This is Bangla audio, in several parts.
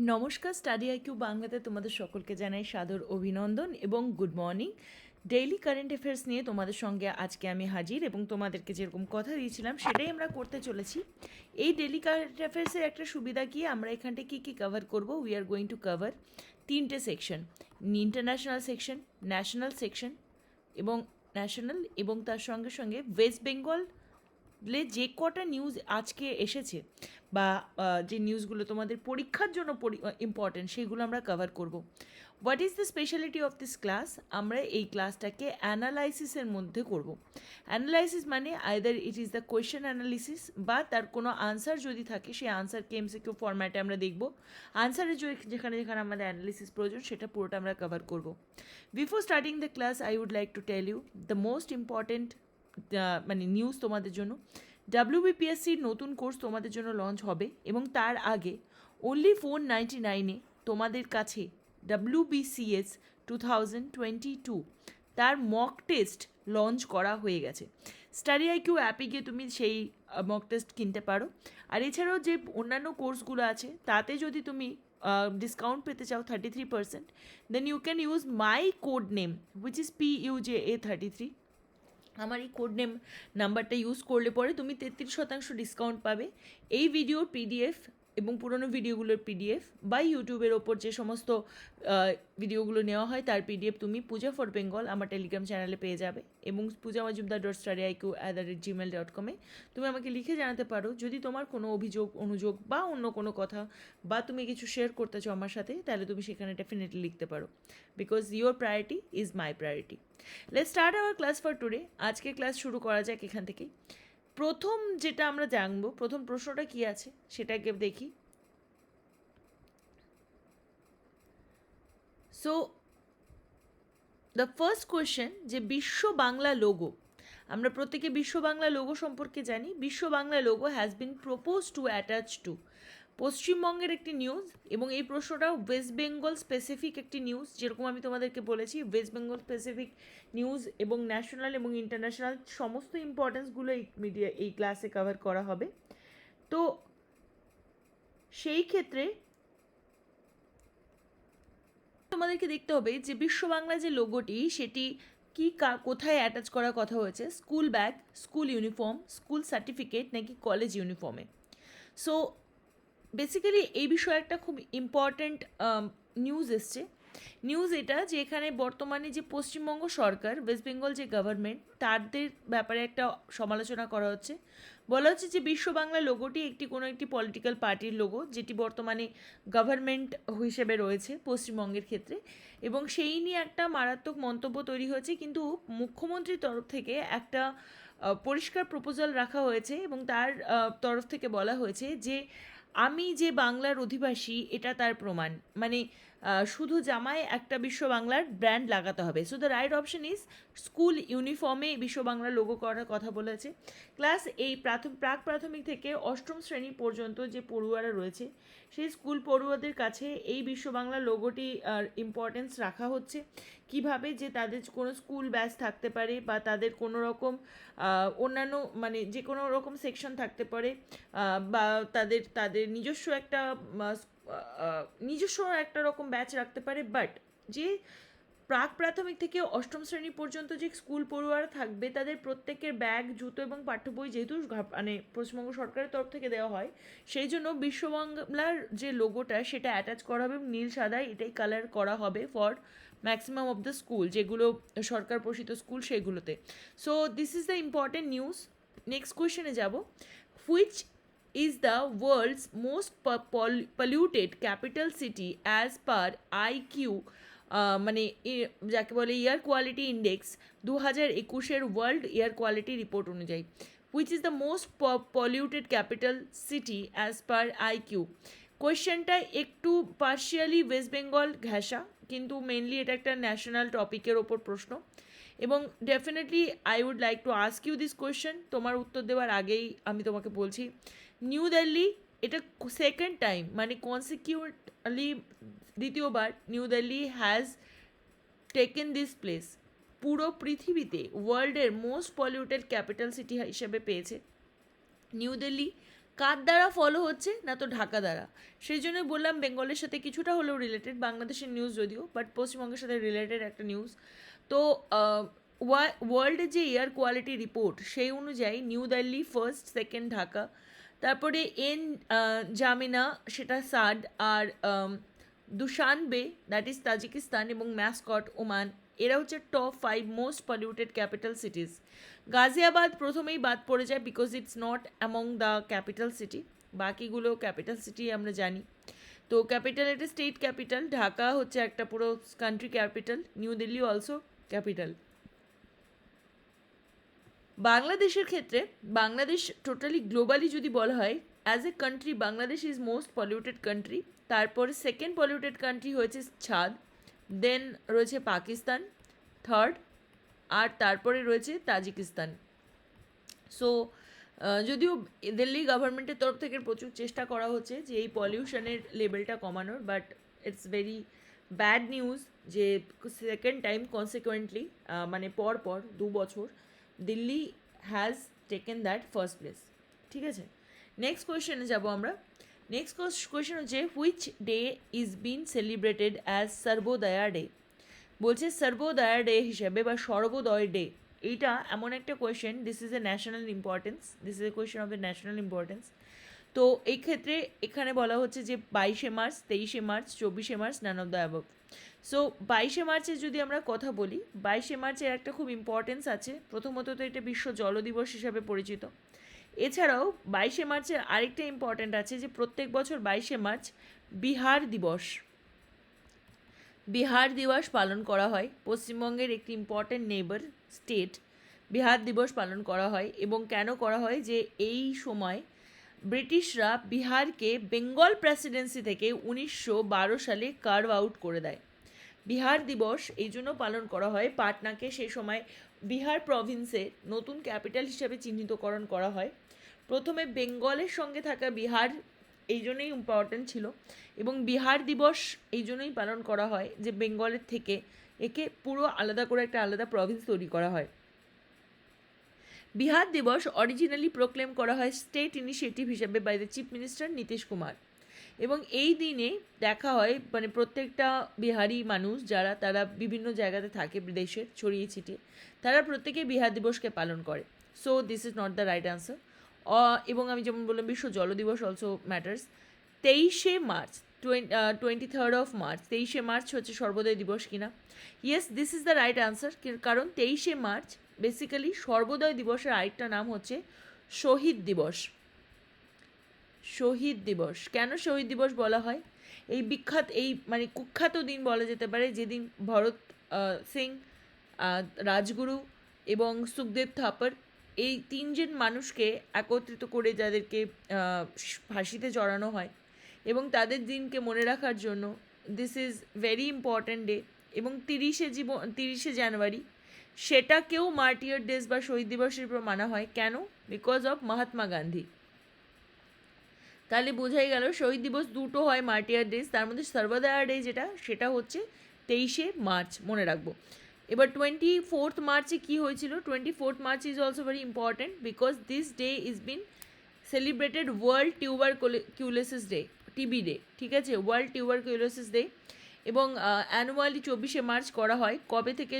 নমস্কার, স্টাডি আইকিউ বাংলাতে তোমাদের সকলকে জানাই সাদর অভিনন্দন এবং good morning. Daily current affairs নিয়ে তোমাদের সঙ্গে আজকে আমি হাজির এবং তোমাদেরকে যেরকম কথা দিয়েছিলাম সেটাই আমরা করতে চলেছি। এই ডেইলি কারেন্ট অ্যাফেয়ার্সের একটা সুবিধা কি, আমরা এখানটা কী কী কভার করব, we are going to cover তিনটে section, international section, national section এবং তার সঙ্গে সঙ্গে ওয়েস্ট বেঙ্গল যে কটা নিউজ আজকে এসেছে বা যে নিউজগুলো তোমাদের পরীক্ষার জন্য ইম্পর্টেন্ট সেগুলো আমরা কভার করব। What is the speciality of this class? আমরা এই ক্লাসটাকে অ্যানালাইসিসের মধ্যে করব। অ্যানালাইসিস মানে either it is the question analysis বা তার কোনো আনসার যদি থাকে সেই আনসারকে এমসিকিউ ফরম্যাটে আমরা দেখব। আনসারের যেখানে যেখানে আমাদের অ্যানালিসিস প্রয়োজন সেটা পুরোটা আমরা কভার করব। Before starting the class I would like to tell you the most important মানে নিউজ তোমাদের জন্য। ডাব্লিউবিপিএসসির নতুন কোর্স তোমাদের জন্য লঞ্চ হবে এবং তার আগে অনলি 499-এ তোমাদের কাছে WBCS 2022 তার মক টেস্ট লঞ্চ করা হয়ে গেছে। স্টাডি আইকিউ অ্যাপে গিয়ে তুমি সেই মক টেস্ট কিনতে পারো। আর এছাড়াও যে অন্যান্য কোর্সগুলো আছে তাতে যদি তুমি ডিসকাউন্ট পেতে চাও 33%, then you can use my code name which is PUJA33। আমার এই কোড নেম নাম্বারটা ইউজ করলে পরে তুমি 33% ডিসকাউন্ট পাবে। এই ভিডিওর পিডিএফ এবং পুরনো ভিডিওগুলোর পিডিএফ বা ইউটিউবের ওপর যে সমস্ত ভিডিওগুলো নেওয়া হয় তার পিডিএফ তুমি পূজা ফর বেঙ্গল আমার টেলিগ্রাম চ্যানেলে পেয়ে যাবে এবং pooja.majumdar.studyIQ@gmail.com-এ তুমি আমাকে লিখে জানাতে পারো যদি তোমার কোনো অভিযোগ অনুযোগ বা অন্য কোনো কথা বা তুমি কিছু শেয়ার করতে চাও আমার সাথে, তাহলে তুমি সেখানে ডেফিনেটলি লিখতে পারো, because your priority is my priority. Let's start our class for today. আজকে ক্লাস শুরু করা যাক এখান থেকেই। প্রথম যেটা আমরা জানবো, প্রথম প্রশ্নটা কি আছে সেটাকে দেখি। সো দ্য ফার্স্ট কোয়েশ্চেন, যে বিশ্ব বাংলা লোগো, আমরা প্রত্যেকে বিশ্ব বাংলা লোগো সম্পর্কে জানি। বিশ্ব Bangla logo has been propose to attach to, পশ্চিমবঙ্গের একটি নিউজ এবং এই প্রশ্নটা ওয়েস্ট বেঙ্গল স্পেসিফিক একটি নিউজ। যেরকম আমি তোমাদেরকে বলেছি ওয়েস্ট বেঙ্গল স্পেসিফিক নিউজ এবং ন্যাশনাল এবং ইন্টারন্যাশনাল সমস্ত ইম্পর্টেন্সগুলো এই ক্লাসে কভার করা হবে। তো সেই ক্ষেত্রে তোমাদেরকে দেখতে হবে যে বিশ্ব বাংলা যে লোগোটি সেটি কি কোথায় অ্যাটাচ করার কথা হয়েছে, school bag, school uniform, school certificate নাকি কলেজ ইউনিফর্মে। সো বেসিক্যালি এই বিষয়ে একটা খুব ইম্পর্ট্যান্ট নিউজ এসছে। নিউজ এটা যে এখানে বর্তমানে যে পশ্চিমবঙ্গ সরকার, ওয়েস্ট বেঙ্গল যে গভর্নমেন্ট, তাদের ব্যাপারে একটা সমালোচনা করা হচ্ছে। বলা হচ্ছে যে বিশ্ব বাংলা লোগোটি কোনো একটি পলিটিক্যাল পার্টির লোগো যেটি বর্তমানে গভর্নমেন্ট হিসেবে রয়েছে পশ্চিমবঙ্গের ক্ষেত্রে, এবং সেই নিয়ে একটা মারাত্মক মন্তব্য তৈরি হয়েছে। কিন্তু মুখ্যমন্ত্রীর তরফ থেকে একটা পরিষ্কার প্রপোজাল রাখা হয়েছে এবং তার তরফ থেকে বলা হয়েছে যে আমি যে বাংলার অধিবাসী এটা তার প্রমাণ, মানে শুধু জামায় একটা বিশ্ব বাংলার ব্র্যান্ড লাগাতে হবে। So the right option is school ইউনিফর্মে বিশ্ব বাংলার লোগো করার কথা বলেছে। ক্লাস এই প্রাক প্রাথমিক থেকে অষ্টম শ্রেণী পর্যন্ত যে পড়ুয়ারা রয়েছে সেই স্কুল পড়ুয়াদের কাছে এই বিশ্ব বাংলা লোগোটি ইম্পর্টেন্স রাখা হচ্ছে। কিভাবে যে তাদের কোনো স্কুল ব্যাচ থাকতে পারে বা তাদের কোনো রকম অন্যান্য মানে যে কোনো রকম সেকশন থাকতে পারে বা তাদের তাদের নিজস্ব একটা রকম ব্যাচ রাখতে পারে, বাট যে প্রাক প্রাথমিক থেকে অষ্টম শ্রেণী পর্যন্ত যে স্কুল পড়ুয়ারা থাকবে তাদের প্রত্যেকের ব্যাগ, জুতো এবং পাঠ্য বই যেহেতু মানে পশ্চিমবঙ্গ সরকারের তরফ থেকে দেওয়া হয়, সেই জন্য বিশ্ববাংলার যে লোগোটা সেটা অ্যাটাচ করা হবে নীল সাদায়, এটাই কালার করা হবে for maximum of the school যেগুলো সরকার পোষিত স্কুল সেগুলোতে। So this is the important news. Next কোয়েশ্চেনে যাব। Which is the world's most polluted capital city as per IQ মানে যাকে বলে এয়ার কোয়ালিটি ইন্ডেক্স 2021-এর ওয়ার্ল্ড এয়ার কোয়ালিটি রিপোর্ট অনুযায়ী। Which is the most polluted capital city as per IQ। কোয়েশ্চেনটা একটু পার্শিয়ালি ওয়েস্ট বেঙ্গল ঘেঁষা, কিন্তু মেনলি এটা একটা ন্যাশনাল টপিকের ওপর প্রশ্ন এবং definitely I would like to ask you this question. তোমার উত্তর দেওয়ার আগেই আমি তোমাকে বলছি, নিউ দিল্লি এটা সেকেন্ড টাইম মানে কনসিকিউটলি দ্বিতীয়বার new Delhi has taken this place. পুরো পৃথিবীতে ওয়ার্ল্ডের মোস্ট পলিউটেড ক্যাপিটাল সিটি হিসেবে পেয়েছে নিউ দিল্লি। কার দ্বারা ফলো হচ্ছে না তো ঢাকা দ্বারা। সেই জন্য বললাম বেঙ্গলের সাথে কিছুটা হলেও রিলেটেড, বাংলাদেশের নিউজ যদিও, বাট পশ্চিমবঙ্গের সাথে রিলেটেড একটা নিউজ। তো ওয়ার্ল্ডের যে এয়ার কোয়ালিটি রিপোর্ট সেই অনুযায়ী new Delhi first, second Dhaka, তারপরে জামিনা সেটা সাড, আর দুশানবে দ্যাট ইজ তাজিকিস্তান, এবং ম্যাসকট ওমান, এরা হচ্ছে top 5 most polluted capital সিটিজ। Ghaziabad প্রথমেই বাদ পড়ে যায় because it's not among the capital city, বাকিগুলো ক্যাপিটাল সিটি আমরা জানি। তো ক্যাপিটাল এটা স্টেট ক্যাপিটাল, ঢাকা হচ্ছে একটা পুরো country capital, new Delhi also capital. বাংলাদেশের ক্ষেত্রে বাংলাদেশ টোটালি গ্লোবালি যদি বলা হয় as a country, Bangladesh is most polluted country. তারপরে সেকেন্ড পলিউটেড কান্ট্রি হয়েছে ছাদ, দেন রয়েছে পাকিস্তান থার্ড, আর তারপরে রয়েছে তাজিকিস্তান। সো যদিও দিল্লি গভর্নমেন্টের তরফ থেকে প্রচুর চেষ্টা করা হচ্ছে যে এই পলিউশনের লেভেলটা কমানোর, but it's very bad news যে সেকেন্ড টাইম কনসিকুয়েন্টলি মানে পর 2 বছর Delhi has taken that first place. ঠিক আছে, নেক্সট কোয়েশ্চেনে যাবো আমরা। নেক্সট কোয়েশ্চেন হচ্ছে which day is been celebrated as Sarvodaya day. বলছে সর্বোদয়া ডে হিসেবে বা সর্বোদয় ডে, এইটা এমন একটা question, this is a national importance, this is a question of the national importance. তো এই ক্ষেত্রে এখানে বলা হচ্ছে যে 22শে মার্চ, 23শে মার্চ, 24শে March, none of the above. So 22শে মার্চের যদি আমরা কথা বলি, 22শে মার্চের একটা খুব ইম্পর্টেন্স আছে। প্রথমত তো এটা বিশ্ব জল দিবস হিসাবে পরিচিত। এছাড়াও 22শে মার্চের আরেকটা ইম্পর্টেন্ট আছে যে প্রত্যেক বছর 22শে মার্চ বিহার দিবস, বিহার দিবস পালন করা হয়। পশ্চিমবঙ্গের একটি ইম্পর্টেন্ট নেইবার স্টেট, বিহার দিবস পালন করা হয়। এবং কেন করা হয় যে এই সময় ব্রিটিশরা বিহারকে বেঙ্গল প্রেসিডেন্সি থেকে 1912 সালে কার্ভ আউট করে দেয়। বিহার দিবস এই জন্য পালন করা হয়, পাটনাকে সেই সময় বিহার প্রভিন্সের নতুন ক্যাপিটাল হিসাবে চিহ্নিতকরণ করা হয়। প্রথমে বেঙ্গলের সঙ্গে থাকা বিহার এই জন্যই ইম্পর্ট্যান্ট ছিল, এবং বিহার দিবস এই জন্যই পালন করা হয় যে বেঙ্গলের থেকে একে পুরো আলাদা করে একটা আলাদা প্রভিন্স তৈরি করা হয়। বিহার দিবস অরিজিনালি প্রোক্লেম করা হয় স্টেট ইনিশিয়েটিভ হিসেবে by the chief minister Nitish Kumar, এবং এই দিনে দেখা হয় মানে প্রত্যেকটা বিহারি মানুষ যারা তারা বিভিন্ন জায়গাতে থাকে দেশের ছড়িয়ে ছিটিয়ে, তারা প্রত্যেকেই বিহার দিবসকে পালন করে। So this is not the right answer. এবং আমি যেমন বললাম বিশ্ব জল দিবস অলসো ম্যাটার্স। 23শে মার্চ, 23rd অফ মার্চ, 23শে মার্চ হচ্ছে সর্বোদয় দিবস কিনা? Yes, this is the right answer. কারণ 23শে মার্চ বেসিক্যালি সর্বোদয় দিবসের আরেকটা নাম হচ্ছে শহীদ দিবস। শহীদ দিবস কেন শহীদ দিবস বলা হয়? এই বিখ্যাত এই মানে কুখ্যাত দিন বলা যেতে পারে যেদিন ভরত সিং, রাজগুরু এবং সুখদেব থাপর এই 3জন মানুষকে একত্রিত করে যাদেরকে ফাঁসিতে চড়ানো হয়, এবং তাদের দিনকে মনে রাখার জন্য this is very important day. এবং 30শে জানুয়ারি সেটাকেও মার্টিয়ার ডেজ বা শহীদ দিবসের উপর মানা হয়। কেন? Because of Mahatma Gandhi. তাহলে বোঝাই গেল শহীদ দিবস দুটো হয়, মার্টিয়ার ডেজ, তার মধ্যে সর্বোদয়া ডে যেটা সেটা হচ্ছে 23শে মার্চ, মনে রাখবো। এবার 24th মার্চে কী হয়েছিল? 24th March is also very important because this day is been celebrated world tuberculosis day, TB day. ঠিক আছে, ওয়ার্ল্ড টিউবারকুলোসিস ডে। এবং অ্যানুয়ালি 24শে মার্চ করা হয়। কবে থেকে?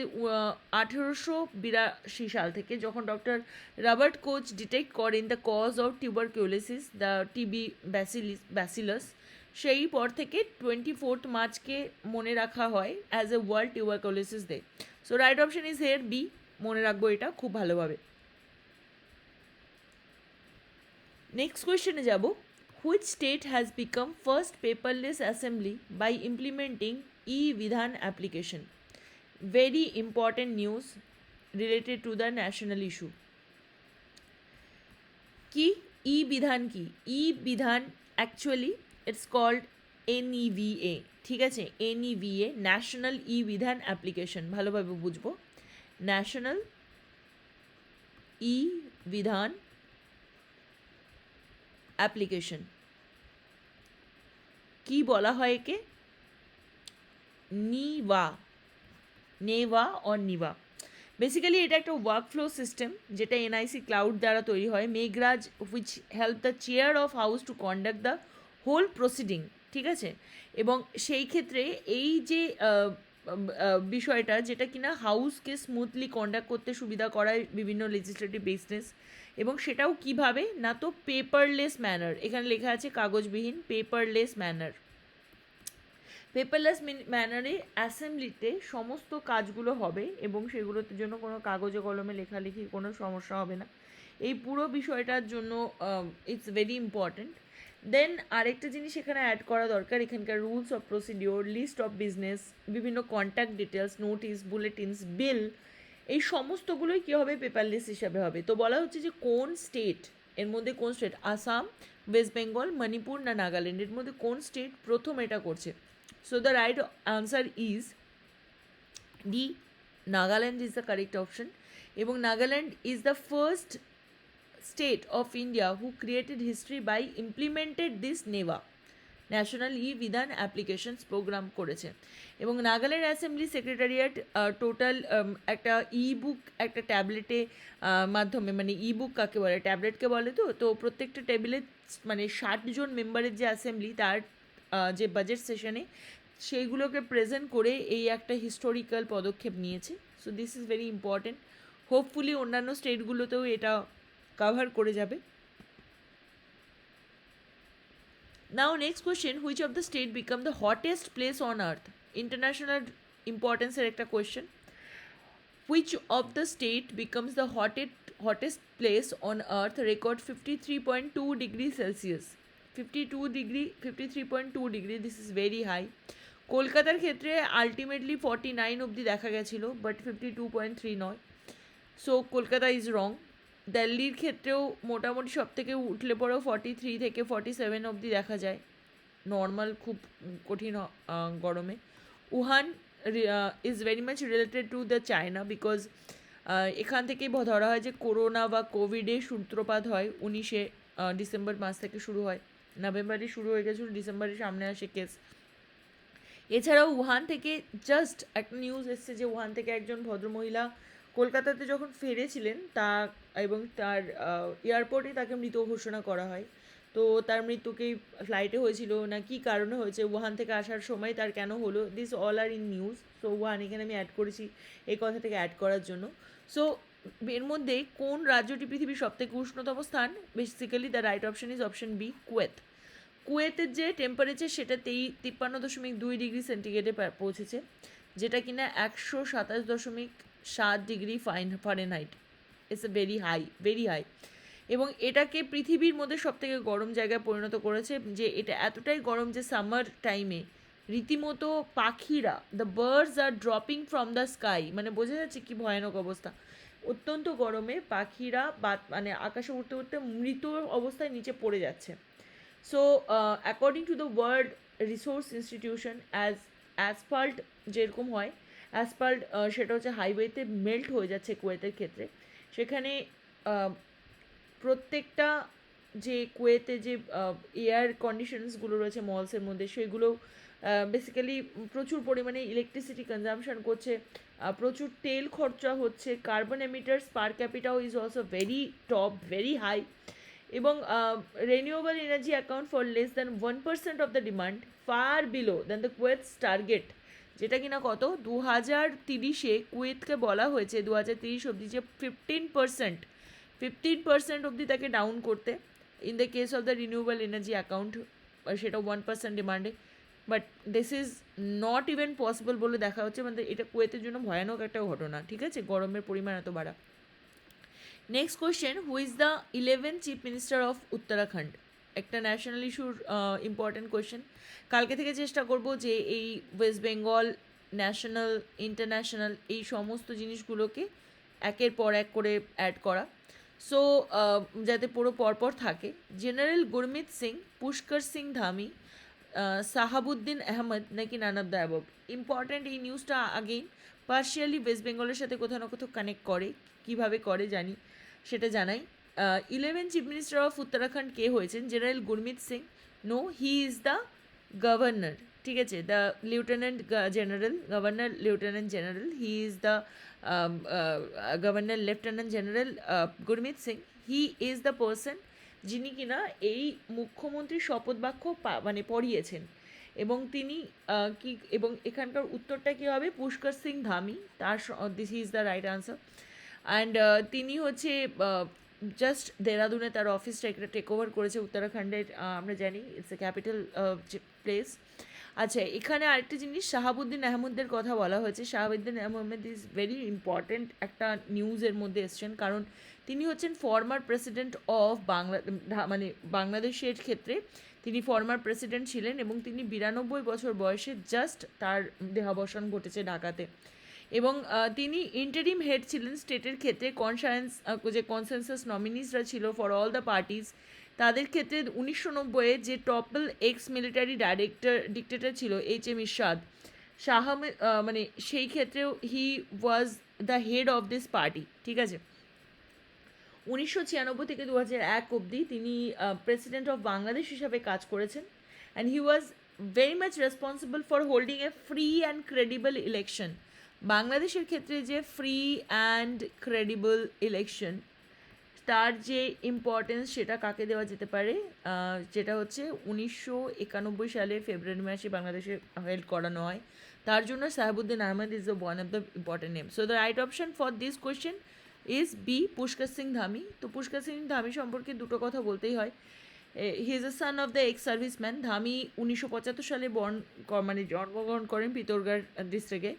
1882 সাল থেকে, যখন ডক্টর রবার্ট কোচ ডিটেক্ট করেন the cause of tuberculosis, the TB bacillus, সেই পর থেকে 24th মার্চকে মনে রাখা হয় as a world tuberculosis day. So right option is here B, মনে রাখবো এটা খুব ভালোভাবে। নেক্সট কোয়েশ্চেনে যাব। Which state has become first paperless assembly by implementing e-Vidhan application? Very important news related to the national issue. কি e-Vidhan কি? e-Vidhan actually it's called NEVA. ঠিক আছে, NEVA, ন্যাশনাল e-Vidhan অ্যাপ্লিকেশন, ভালোভাবে বুঝবো। National e-Vidhan application. কি বলা হয় একে? Nibha, Neva or Nibha. Basically এটা একটা ওয়ার্কফ্লো সিস্টেম যেটা এনআইসি ক্লাউড দ্বারা তৈরি হয়। Meghraj which help the chair of house to conduct the whole proceeding, ঠিক আছে। এবং সেই ক্ষেত্রে এই যে বিষয়টা যেটা কিনা হাউসকে স্মুথলি কন্ডাক্ট করতে সুবিধা করায় বিভিন্ন লেজিসলেটিভ বিজনেস, এবং সেটাও কিভাবে না, তো পেপারলেস ম্যানার, এখানে লেখা আছে কাগজবিহীন, পেপারলেস ম্যানার। পেপারলেস ম্যানারে অ্যাসেম্বলিতে সমস্ত কাজগুলো হবে এবং সেগুলোর জন্য কোনো কাগজে কলমে লেখালেখির কোনো সমস্যা হবে না। এই পুরো বিষয়টার জন্য ইটস ভেরি ইম্পর্ট্যান্ট। দেন আরেকটা জিনিস এখানে অ্যাড করা দরকার, এখানকার rules of procedure, list of business, বিভিন্ন contact details, notice, bulletins, bill, এই সমস্তগুলোই কী হবে, পেপারলেস হিসাবে হবে। তো বলা হচ্ছে যে কোন স্টেট, এর মধ্যে কোন স্টেট, আসাম, ওয়েস্ট বেঙ্গল, মণিপুর না নাগাল্যান্ড, এর মধ্যে কোন স্টেট প্রথম এটা করছে? So the right answer is D. Nagaland is the correct option. এবং Nagaland is the first state of India who created history by implemented this NEVA, national e Vidhan applications programme করেছে। এবং নাগাল্যান্ড অ্যাসেম্বলি সেক্রেটারিয়েট টোটাল একটা ই বুক একটা ট্যাবলেটে মাধ্যমে, মানে ই বুক কাকে বলে, ট্যাবলেটকে বলে, তো প্রত্যেকটা টেবিলে মানে 60 জন মেম্বারের যে অ্যাসেম্বলি তার যে বাজেট সেশনে সেইগুলোকে প্রেজেন্ট করে এই একটা হিস্টোরিক্যাল পদক্ষেপ নিয়েছে। So this is very important. Hopefully অন্যান্য স্টেটগুলোতেও এটা কভার করে যাবে। Now next question, which of the state become the hottest place on earth? International importance এর একটা question. Which of the state becomes the hottest place on earth? Record 53.2 degrees Celsius. 53.2 degree, this is very high. কলকাতার ক্ষেত্রে আলটিমেটলি 49 অবধি দেখা গেছিলো, বাট 52.3 নয়। So Kolkata is wrong. দিল্লির ক্ষেত্রেও মোটামুটি সব থেকে উঠলে পরেও 43 থেকে 47 অবধি দেখা যায় নর্মাল, খুব কঠিন গরমে। Wuhan is very much related to the China, because এখান থেকেই ধরা হয় যে করোনা বা কোভিডের সূত্রপাত হয় 19শে ডিসেম্বর মাস থেকে শুরু হয়। নভেম্বরে শুরু হয়ে গেছিলো, ডিসেম্বরের সামনে আসে কেস। এছাড়াও উহান থেকে জাস্ট একটা নিউজ এসছে যে উহান থেকে একজন ভদ্রমহিলা কলকাতাতে যখন ফিরেছিলেন এবং তার এয়ারপোর্টে তাকে মৃত ঘোষণা করা হয়। তো তার মৃত্যুকেই ফ্লাইটে হয়েছিল না কী কারণে হয়েছে, উহান থেকে আসার সময় তার কেন হলো, this all are in news. So Wuhan এখানে আমি অ্যাড করেছি এই কথাটাকে অ্যাড করার জন্য। সো এর মধ্যে কোন রাজ্যটি পৃথিবীর সবথেকে উষ্ণতম স্থান? Basically the right option is option B, Kuwait. কুয়েতের যে টেম্পারেচার সেটা 53.2 ডিগ্রি সেন্টিগ্রেডে পৌঁছেছে, যেটা কিনা 127.7 degree Fahrenheit. It's a very high. এবং এটাকে পৃথিবীর মধ্যে সবথেকে গরম জায়গায় পরিণত করেছে, যে এটা এতটাই গরম যে সামার টাইমে রীতিমতো পাখিরা, the birds are dropping from the sky, মানে বোঝা যাচ্ছে কি ভয়ানক অবস্থা। অত্যন্ত গরমে পাখিরা মানে আকাশে উঠতে উঠতে মৃত অবস্থায় নিচে পড়ে যাচ্ছে। So according to the world resource institution, Asphalt যেরকম হয়, অ্যাসফাল্ট সেটা হচ্ছে হাইওয়েতে মেল্ট হয়ে যাচ্ছে কুয়েতের ক্ষেত্রে। সেখানে প্রত্যেকটা যে কুয়েতে যে এয়ার কন্ডিশনসগুলো রয়েছে মলসের মধ্যে, সেগুলো বেসিক্যালি প্রচুর পরিমাণে ইলেকট্রিসিটি কনজামশন করছে, প্রচুর তেল খরচা হচ্ছে, কার্বন এমিটার্স পার ক্যাপিটাও ইজ অলসো ভেরি হাই, এবং renewable energy account for less than 1% of the demand, far below than the Kuwait's target, যেটা কিনা কত 2030-এ কুয়েতকে বলা হয়েছে 2030 অবধি যে 15% অবধি তাকে ডাউন করতে, in the case of the renewable energy account, সেটা 1% ডিমান্ডে। But this is not even possible বলে দেখা হচ্ছে, মানে এটা কুয়েতের জন্য ভয়ানক একটা ঘটনা, ঠিক আছে, গরমের পরিমাণ এত বাড়া। Next question, who is the 11th chief minister of Uttarakhand? একটা ন্যাশনাল ইস্যুর ইম্পর্ট্যান্ট কোয়েশ্চেন। কালকে থেকে চেষ্টা করব যে এই ওয়েস্ট বেঙ্গল, ন্যাশনাল, ইন্টারন্যাশনাল, এই সমস্ত জিনিসগুলোকে একের পর এক করে অ্যাড করা, সো যাতে পুরো পরপর থাকে। জেনারেল গুরমিত সিং, পুষ্কর সিং ধামি, সাহাবুদ্দিন আহমদ, নাকি নান অফ দ্য অ্যাবভ? ইম্পর্ট্যান্ট এই নিউজটা আগেই পার্শিয়ালি ওয়েস্ট বেঙ্গলের সাথে কোথাও না কোথাও কানেক্ট করে, কীভাবে করে জানি সেটা জানাই। 11 চিফ মিনিস্টার অফ উত্তরাখণ্ড কে হয়েছেন? General Gurmit Singh? No, he is the governor, ঠিক আছে, the lieutenant general, governor lieutenant general, he is the governor lieutenant general Gurmit Singh, he is the person যিনি কিনা এই মুখ্যমন্ত্রী শপথ বাক্য মানে পড়িয়েছেন। এবং তিনি কি, এবং এখানকার উত্তরটা কী হবে, পুষ্কর সিং ধামি, তার this is the right answer. And তিনি হচ্ছে জাস্ট দেরাদুনে তার অফিসটা একটা টেক ওভার করেছে উত্তরাখণ্ডের, আমরা জানি ইটস এ ক্যাপিটাল প্লেস। আচ্ছা, এখানে আরেকটা জিনিস, শাহাবুদ্দিন আহমদের কথা বলা হয়েছে। Shahabuddin Ahmed is very important একটা নিউজের মধ্যে এসছেন, কারণ তিনি হচ্ছেন ফর্মার প্রেসিডেন্ট অফ মানে বাংলাদেশের ক্ষেত্রে তিনি ফর্মার প্রেসিডেন্ট ছিলেন, এবং তিনি 92 বছর বয়সে জাস্ট তার দেহাবসান ঘটেছে ঢাকাতে। এবং তিনি ইন্টারিম হেড ছিলেন স্টেটের ক্ষেত্রে, যে কনসেনসাস নমিনিসরা ছিল ফর অল দ্য পার্টিস, তাদের ক্ষেত্রে 1990-এ যে টপল এক্স মিলিটারি ডিক্টেটর ছিল HM ইরশাদ শাহ, মানে সেই ক্ষেত্রেও he was the head of this party, ঠিক আছে। 1996 থেকে 2001 অবধি তিনি প্রেসিডেন্ট অফ বাংলাদেশ হিসাবে কাজ করেছেন, and he was very much responsible for holding A free and credible election. বাংলাদেশের ক্ষেত্রে যে ফ্রি অ্যান্ড ক্রেডিবল ইলেকশন, তার যে ইম্পর্টেন্স সেটা কাকে দেওয়া যেতে পারে, যেটা হচ্ছে 1991 সালে ফেব্রুয়ারি মাসে বাংলাদেশে হেল্ড করানো হয়, তার জন্য Shahabuddin Ahmed is the one of the important name. So the right option for this question is B, Pushkar Singh Dhami. তো পুষ্কর সিং ধামি সম্পর্কে দুটো কথা বলতেই হয়। He is a son of the ex serviceman. Dhami 1975 সালে মানে জন্মগ্রহণ করেন পিতোরগড় ডিস্ট্রিক্টে।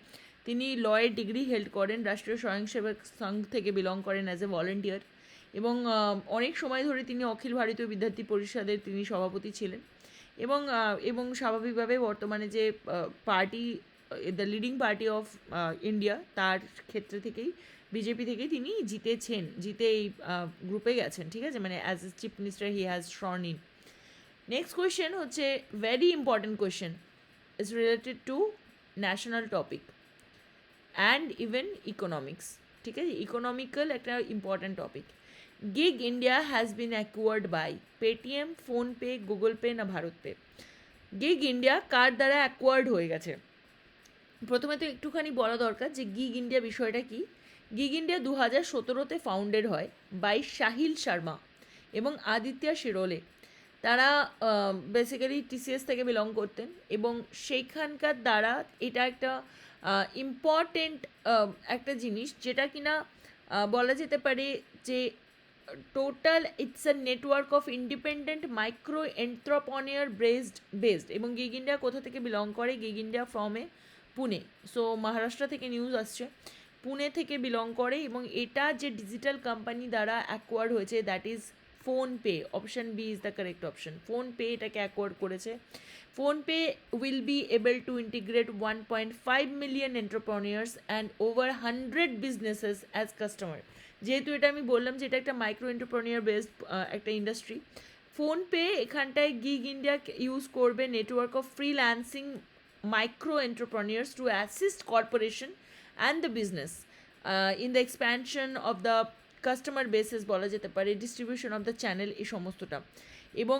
তিনি লয়ের ডিগ্রি হেল্ড করেন, রাষ্ট্রীয় স্বয়ংসেবক সংঘ থেকে বিলং করেন অ্যাজ এ ভলেন্টিয়ার, এবং অনেক সময় ধরে তিনি অখিল ভারতীয় বিদ্যার্থী পরিষদের তিনি সভাপতি ছিলেন। এবং স্বাভাবিকভাবে বর্তমানে যে party, the leading party of India, তার ক্ষেত্রে থেকেই বিজেপি থেকেই তিনি জিতে এই গ্রুপে গেছেন, ঠিক আছে, মানে as a chief minister he has sworn in. Next question হচ্ছে very important question, is related to national topic and even economics, ঠিক আছে, ইকোনমিক্যাল একটা important topic. Gig India has been acquired by Paytm, PhonePe, Google pay না ভারত পে? গিগ ইন্ডিয়া কার দ্বারা অ্যাকোয়ার্ড হয়ে গেছে? প্রথমে তো একটুখানি বলা দরকার যে গিগ ইন্ডিয়া বিষয়টা কি। গিগ ইন্ডিয়া 2017-তে ফাউন্ডেড হয় বাই সাহিল শর্মা এবং আদিত্য শিরোলে। তারা বেসিক্যালি TCS থেকে বিলং করতেন, এবং সেইখানকার দ্বারা এটা একটা ইম্পর্টেন্ট একটা জিনিস, যেটা কিনা বলা যেতে পারে যে total it's a network of independent micro entrepreneur based. এবং গিগ ইন্ডিয়া কোথা থেকে বিলং করে? Gig India from Pune, so Maharashtra থেকে নিউজ আসছে, পুনে থেকে বিলং করে, এবং এটা যে ডিজিটাল কোম্পানি দ্বারা অ্যাকোয়ার্ড হয়েছে, that is PhonePe. Option B is the correct option. PhonePe এটাকে অ্যাকোয়ার্ড করেছে। PhonePe will be able to integrate 1.5 million entrepreneurs and over 100 businesses as customer. যেহেতু এটা আমি বললাম যে এটা একটা মাইক্রো এন্টারপ্রেনিউর বেসড একটা ইন্ডাস্ট্রি, ফোনপে এখানটায় গিগ ইন্ডিয়া ইউজ করবে network of freelancing micro entrepreneurs to assist corporation and the business in the expansion of the customer bases, বলা যেতে পারে ডিস্ট্রিবিউশন অফ দ্য চ্যানেল, এই সমস্তটা। এবং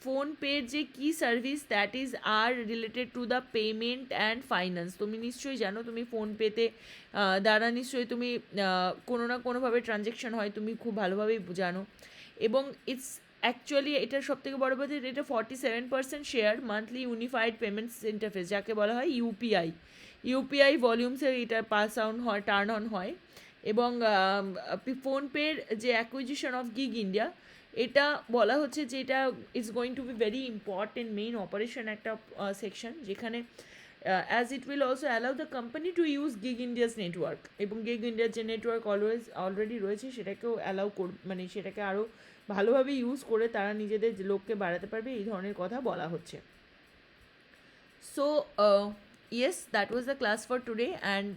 ফোনপের যে কি service, that is are related to the payment and finance. তুমি নিশ্চয়ই জানো, তুমি ফোনপেতে দ্বারা নিশ্চয়ই তুমি কোনো না কোনোভাবে ট্রানজ্যাকশন হয়, তুমি খুব ভালোভাবেই জানো। এবং ইটস অ্যাকচুয়ালি এটার সবথেকে বড় কথা, এটা 47% share monthly unified payments interface, যাকে বলা হয় ইউপিআই ভলিউমসে এটা টার্ন অন হয়। এবং ফোনপের যে অ্যাকুইজিশন অফ গিগ ইন্ডিয়া, এটা বলা হচ্ছে যে এটা is going to be very important main operation একটা সেকশন, যেখানে as it will also allow the company to use gig India's network, এবং গিগ ইন্ডিয়ার যে নেটওয়ার্ক অলরেডি রয়েছে সেটাকেও অ্যালাউ মানে সেটাকে আরও ভালোভাবে ইউজ করে তারা নিজেদের লোককে বাড়াতে পারবে, এই ধরনের কথা বলা হচ্ছে। So yes, that was the class for today, and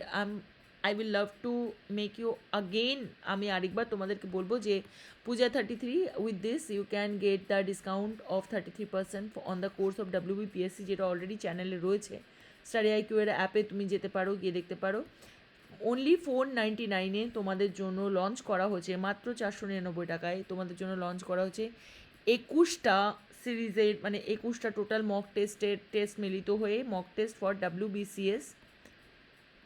I will love to make you again. আমি আরেকবার তোমাদেরকে বলবো যে Puja 33, with this you can get the discount of 33% on the course of WBPSC, যেটা অলরেডি চ্যানেলে রয়েছে। স্টাডি আইকিউ এর অ্যাপে তুমি যেতে পারো, গিয়ে দেখতে পারো। অনলি 499-এ তোমাদের জন্য লঞ্চ করা হয়েছে, মাত্র 499 টাকায় তোমাদের জন্য লঞ্চ করা হচ্ছে 21টা সিরিজের মানে 21টা টোটাল মক টেস্ট মিলিত হয়ে mock test for WBCS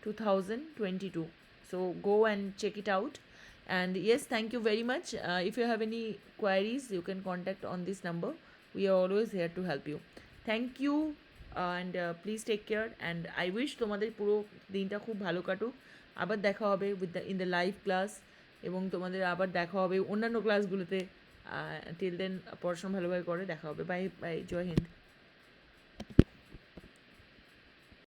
2022. So go and check it out. And yes, thank you very much. If you have any queries, you can contact on this number. We are always here to help you. Thank you, and please take care. And I wish তোমাদের পুরো দিনটা খুব ভালো কাটুক। আবার দেখা হবে ইন দ্য লাইভ ক্লাস, এবং তোমাদের আবার দেখা হবে অন্যান্য ক্লাসগুলোতে। টিল দেন পড়াশোনা ভালোভাবে করে দেখা হবে। বাই বাই, জয় হিন্দ।